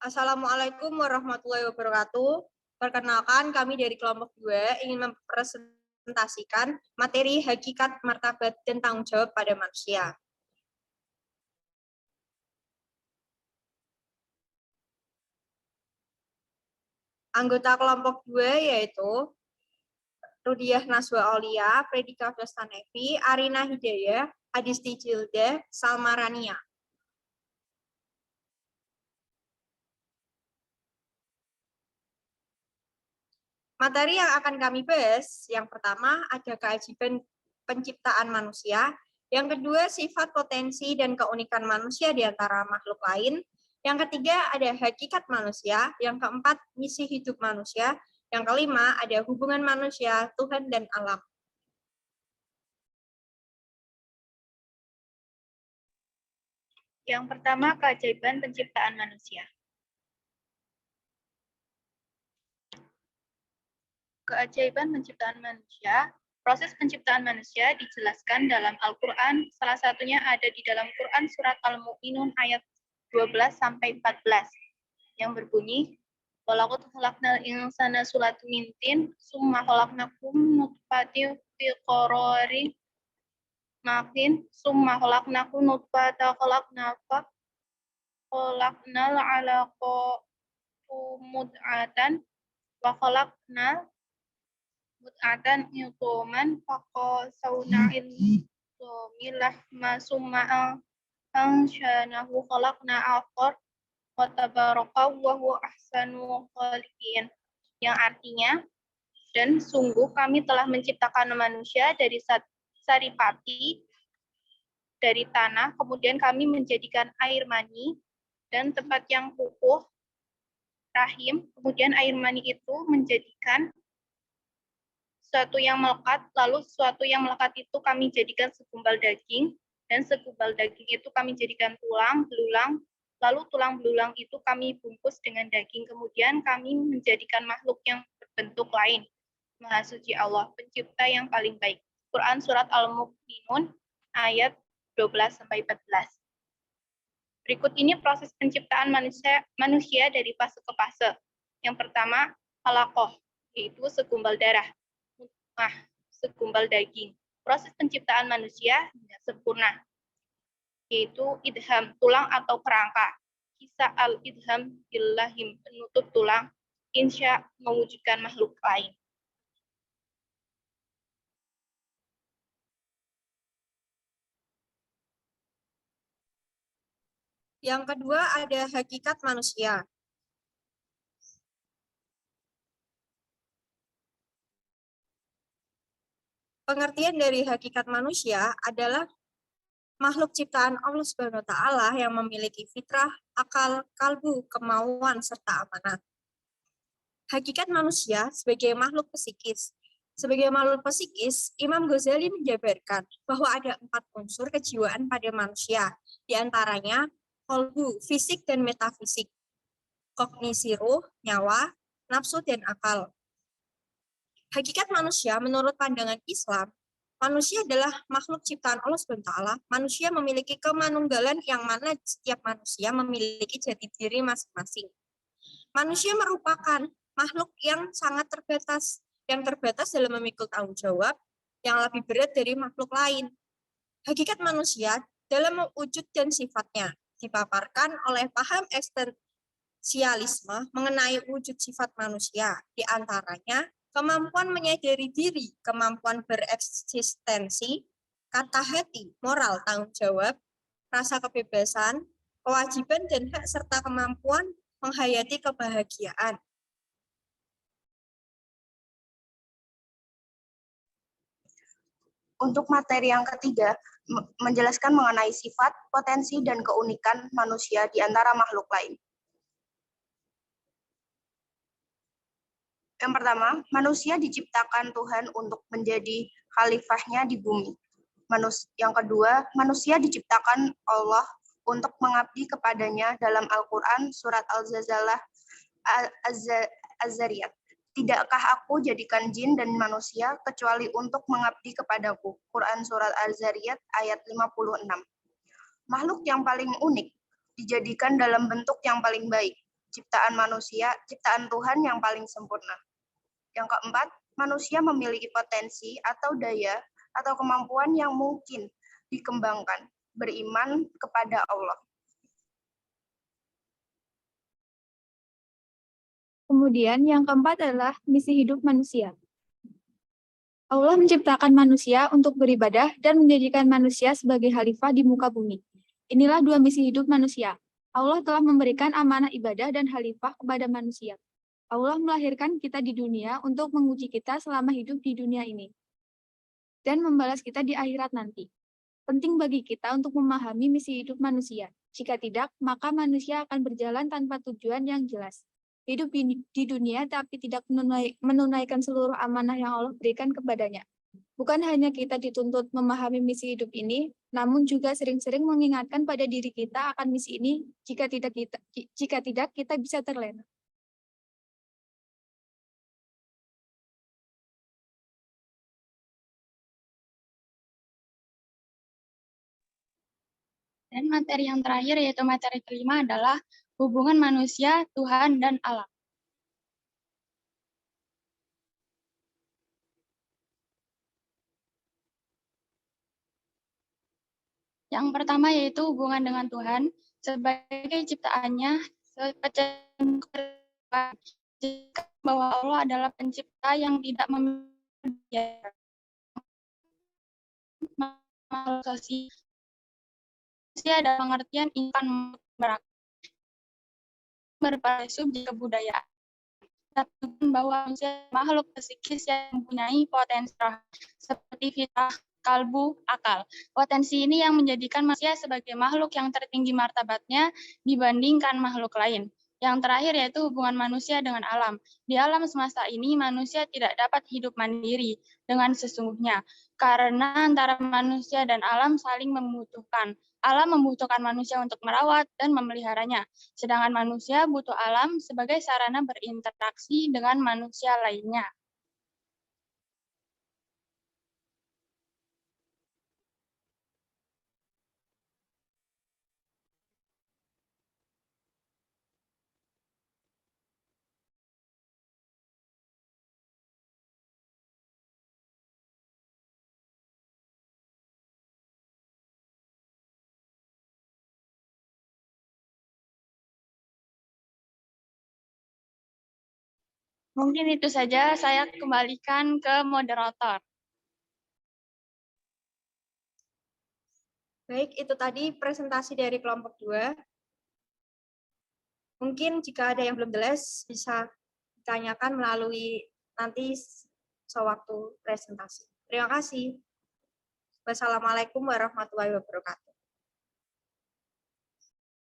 Assalamualaikum warahmatullahi wabarakatuh. Perkenalkan, kami dari kelompok 2 ingin mempresentasikan materi hakikat, martabat, dan tanggung jawab pada manusia. Anggota kelompok 2 yaitu Rudiah Naswa Aulia, Predika Vastanevi, Arina Hidayah, Adisti Jilda, Salma Rania. Materi yang akan kami bahas, yang pertama ada keajaiban penciptaan manusia, yang kedua sifat, potensi, dan keunikan manusia di antara makhluk lain, yang ketiga ada hakikat manusia, yang keempat misi hidup manusia, yang kelima ada hubungan manusia, Tuhan, dan alam. Yang pertama, keajaiban penciptaan manusia. Keajaiban penciptaan manusia, proses penciptaan manusia dijelaskan dalam Al-Quran, salah satunya ada di dalam Quran surat Al-Mu'minun ayat 12-14, yang berbunyi, walaqad khalaqnal insana sulatan min tin, summa khalaqnakum nutfatin fi qararin makin, summa khalaqnakum nutfatan khalaqnal alaqata mud'atan wa khalaqnal mud'atan yutuman faqasawna ilmilah masumma anshanahu khalaqna akhar wa tabarakallahu ahsanu khaliqin, yang artinya, dan sungguh kami telah menciptakan manusia dari saripati dari tanah, kemudian kami menjadikan air mani dan tempat yang kukuh rahim, kemudian air mani itu menjadikan sesuatu yang melekat, lalu sesuatu yang melekat itu kami jadikan segumpal daging, dan segumpal daging itu kami jadikan tulang, belulang, lalu tulang belulang itu kami bungkus dengan daging, kemudian kami menjadikan makhluk yang berbentuk lain. Maha suci Allah, pencipta yang paling baik. Quran Surat Al-Mu'minun ayat 12-14. Berikut ini proses penciptaan manusia dari fase ke fase. Yang pertama, alaqah, yaitu segumpal darah. Segumpal daging. Proses penciptaan manusia hingga sempurna, yaitu idham, tulang atau kerangka. Kisah al-idham billahim, penutup tulang, insya mewujudkan makhluk lain. Yang kedua ada hakikat manusia. Pengertian dari hakikat manusia adalah makhluk ciptaan Allah Subhanahu wa taala yang memiliki fitrah, akal, kalbu, kemauan, serta amanat. Hakikat manusia sebagai makhluk psikis. Sebagai makhluk psikis, Imam Ghazali menjabarkan bahwa ada 4 unsur kejiwaan pada manusia, di antaranya kalbu, fisik dan metafisik, kognisi ruh, nyawa, nafsu, dan akal. Hakikat manusia menurut pandangan Islam, manusia adalah makhluk ciptaan Allah SWT. Manusia memiliki kemanunggalan yang mana setiap manusia memiliki jati diri masing-masing. Manusia merupakan makhluk yang sangat terbatas, yang terbatas dalam memikul tanggung jawab yang lebih berat dari makhluk lain. Hakikat manusia dalam wujud dan sifatnya dipaparkan oleh paham eksistensialisme mengenai wujud sifat manusia, di antaranya kemampuan menyadari diri, kemampuan bereksistensi, kata hati, moral, tanggung jawab, rasa kebebasan, kewajiban dan hak, serta kemampuan menghayati kebahagiaan. Untuk materi yang ketiga, menjelaskan mengenai sifat, potensi, dan keunikan manusia di antara makhluk lain. Yang pertama, manusia diciptakan Tuhan untuk menjadi khalifahnya di bumi. Yang kedua, manusia diciptakan Allah untuk mengabdi kepadanya dalam Al-Quran surat Al-Zalzalah Az-Zariyat. Tidakkah aku jadikan jin dan manusia kecuali untuk mengabdi kepadaku? Quran surat Al-Zariyat ayat 56. Makhluk yang paling unik dijadikan dalam bentuk yang paling baik. ciptaan Tuhan yang paling sempurna. Yang keempat, manusia memiliki potensi atau daya atau kemampuan yang mungkin dikembangkan, beriman kepada Allah. Kemudian yang keempat adalah misi hidup manusia. Allah menciptakan manusia untuk beribadah dan menjadikan manusia sebagai khalifah di muka bumi. Inilah dua misi hidup manusia. Allah telah memberikan amanah ibadah dan khalifah kepada manusia. Allah melahirkan kita di dunia untuk menguji kita selama hidup di dunia ini dan membalas kita di akhirat nanti. Penting bagi kita untuk memahami misi hidup manusia. Jika tidak, maka manusia akan berjalan tanpa tujuan yang jelas. Hidup di dunia tapi tidak menunaikan seluruh amanah yang Allah berikan kepadanya. Bukan hanya kita dituntut memahami misi hidup ini, namun juga sering-sering mengingatkan pada diri kita akan misi ini. Jika tidak kita bisa terlena. Dan materi yang terakhir, yaitu materi kelima, adalah hubungan manusia, Tuhan, dan alam. Yang pertama yaitu hubungan dengan Tuhan sebagai ciptaannya, bahwa Allah adalah pencipta yang tidak memiliki sosial. Ada pengertian iman berpada subjek kebudayaan. Bahwa manusia makhluk psikis yang mempunyai potensi seperti fitrah, kalbu, akal. Potensi ini yang menjadikan manusia sebagai makhluk yang tertinggi martabatnya dibandingkan makhluk lain. Yang terakhir yaitu hubungan manusia dengan alam. Di alam semesta ini manusia tidak dapat hidup mandiri dengan sesungguhnya karena antara manusia dan alam saling membutuhkan. Alam membutuhkan manusia untuk merawat dan memeliharanya, sedangkan manusia butuh alam sebagai sarana berinteraksi dengan manusia lainnya. Mungkin itu saja, saya kembalikan ke moderator. Baik, itu tadi presentasi dari kelompok 2. Mungkin jika ada yang belum jelas, bisa ditanyakan melalui nanti sewaktu presentasi. Terima kasih. Wassalamualaikum warahmatullahi wabarakatuh.